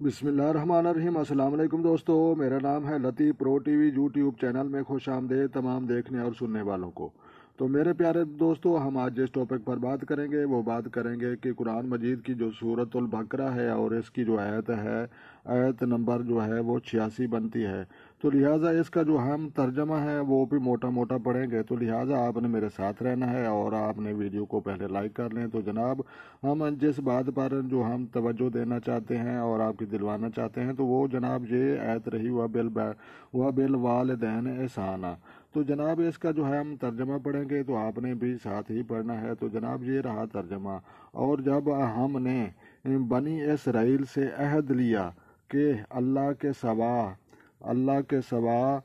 बिस्मिल्लाहिर्रहमानिर्रहीम। अस्सलाम वालेकुम दोस्तों, मेरा नाम है लतीफ़ प्रो टीवी यूट्यूब चैनल में खुश आमदेद तमाम देखने और सुनने वालों को। तो मेरे प्यारे दोस्तों, हम आज जिस टॉपिक पर बात करेंगे वो बात करेंगे कि कुरान मजीद की जो सूरतुल बकरा है और इसकी जो आयत है, आयत नंबर जो है वो 86 बनती है। तो लिहाजा इसका जो हम तर्जमा है वो भी मोटा मोटा पढ़ेंगे। तो लिहाजा आपने मेरे साथ रहना है और आपने वीडियो को पहले लाइक कर लें। तो जनाब, हम जिस बात पर जो हम तवज्जो देना चाहते हैं और आपकी दिलवाना चाहते हैं तो वो जनाब ये आयत रही वह बिल वालिदैन एहसाना। तो जनाब इसका जो है हम तर्जमा पढ़ेंगे तो आपने भी साथ ही पढ़ना है। तो जनाब ये रहा तर्जमा। और जब हमने बनी इसराइल से अहद लिया कि अल्लाह के सिवा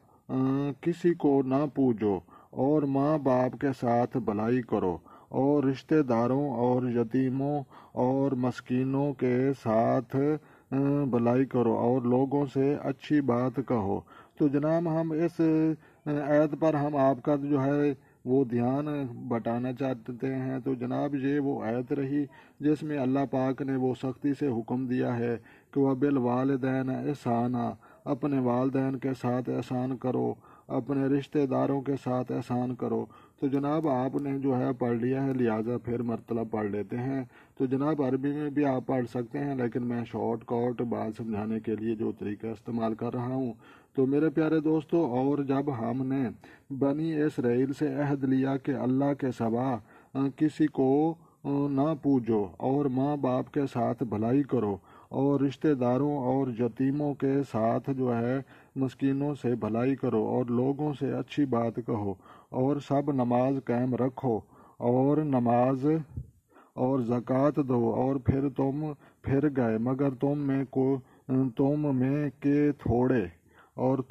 किसी को ना पूजो और माँ बाप के साथ भलाई करो और रिश्तेदारों और यतीमों और मस्कीनों के साथ भलाई करो और लोगों से अच्छी बात कहो। तो जनाब हम इस आयत पर हम आपका जो है वो ध्यान बटाना चाहते हैं। तो जनाब ये वो आयत रही जिसमें अल्लाह पाक ने वो सख्ती से हुक्म दिया है कि वह बिल वालिदैन एहसाना, अपने वालिदैन के साथ एहसान करो, अपने रिश्तेदारों के साथ एहसान करो। तो जनाब आपने जो है पढ़ लिया है, लिहाजा फिर मरतला पढ़ लेते हैं। तो जनाब अरबी में भी आप पढ़ सकते हैं, लेकिन मैं शॉर्ट कट बात समझाने के लिए जो तरीका इस्तेमाल कर रहा हूँ। तो मेरे प्यारे दोस्तों, और जब हमने बनी इसराइल से अहद लिया कि अल्लाह के सिवा किसी को ना पूजो और माँ बाप के साथ भलाई करो और रिश्तेदारों और यतीमों के साथ जो है मस्कीनों से भलाई करो और लोगों से अच्छी बात कहो और सब नमाज कायम रखो और नमाज और ज़कात दो और फिर तुम फिर गए मगर तुम में के थोड़े और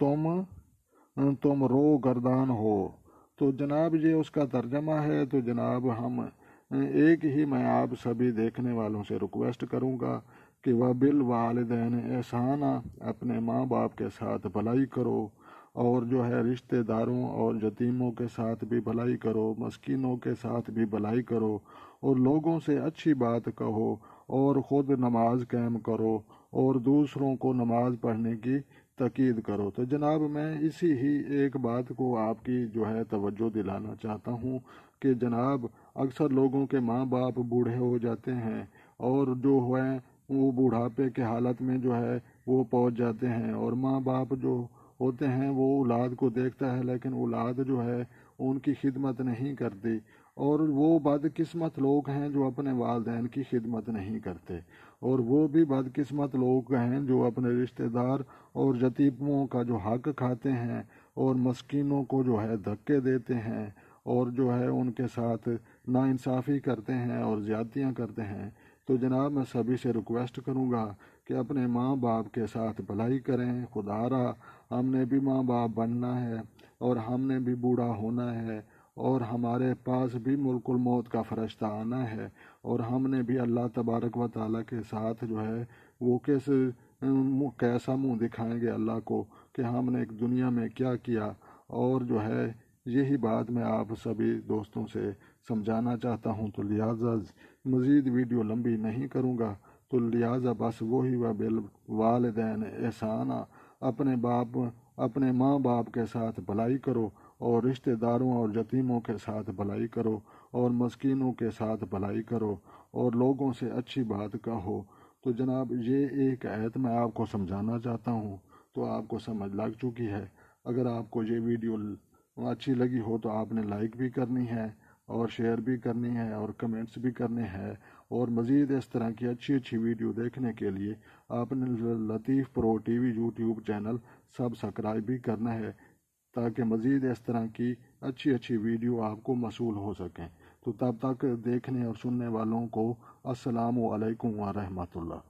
तुम रो गर्दान हो। तो जनाब ये उसका तर्जमा है। तो जनाब हम एक ही मैं आप सभी देखने वालों से रिक्वेस्ट करूँगा कि वह बिल वालिदैन एहसाना, अपने माँ बाप के साथ भलाई करो और जो है रिश्तेदारों और यतीमों के साथ भी भलाई करो, मस्कीनों के साथ भी भलाई करो और लोगों से अच्छी बात कहो और ख़ुद नमाज कायम करो और दूसरों को नमाज पढ़ने की ताकीद करो। तो जनाब मैं इसी ही एक बात को आपकी जो है तवज्जो दिलाना चाहता हूँ कि जनाब अक्सर लोगों के माँ बाप बूढ़े हो जाते हैं और जो है वो बुढ़ापे के हालत में जो है वो पहुँच जाते हैं और माँ बाप जो होते हैं वो औलाद को देखता है लेकिन औलाद जो है उनकी खिदमत नहीं करती और वो बदकिस्मत लोग हैं जो अपने वालिदैन की खिदमत नहीं करते और वो भी बदकिस्मत लोग हैं जो अपने रिश्तेदार और यतीमों का जो हक खाते हैं और मस्कीनों को जो है धक्के देते हैं और जो है उनके साथ नाइंसाफ़ी करते हैं और ज़्यादतियाँ करते हैं। तो जनाब मैं सभी से रिक्वेस्ट करूँगा कि अपने माँ बाप के साथ भलाई करें। खुदारा हमने भी माँ बाप बनना है और हमने भी बूढ़ा होना है और हमारे पास भी मुल्कुल मौत का फरिश्ता आना है और हमने भी अल्लाह तबारक व ताला के साथ जो है वो कैसा मुंह दिखाएंगे अल्लाह को कि हमने एक दुनिया में क्या किया। और जो है यही बात मैं आप सभी दोस्तों से समझाना चाहता हूँ। तो लिहाजा मज़ीद वीडियो लंबी नहीं करूँगा। तो लिहाजा बस वही व बिल वालिदैन एहसाना, अपने माँ बाप के साथ भलाई करो और रिश्तेदारों और यतीमों के साथ भलाई करो और मस्कीनों के साथ भलाई करो और लोगों से अच्छी बात कहो। तो जनाब ये एक आयत मैं आपको समझाना चाहता हूँ। तो आपको समझ लग चुकी है। अगर आपको ये वीडियो अच्छी लगी हो तो आपने लाइक भी करनी है और शेयर भी करनी है और कमेंट्स भी करने हैं और मज़ीद इस तरह की अच्छी अच्छी वीडियो देखने के लिए आपने Latif pro TV YouTube channel subscribe भी करना है ताकि मज़ीद इस तरह की अच्छी अच्छी वीडियो आपको मसूल हो सकें। तो तब तक देखने और सुनने वालों को अस्सलामु अलैकुम व रहमतुल्लाह।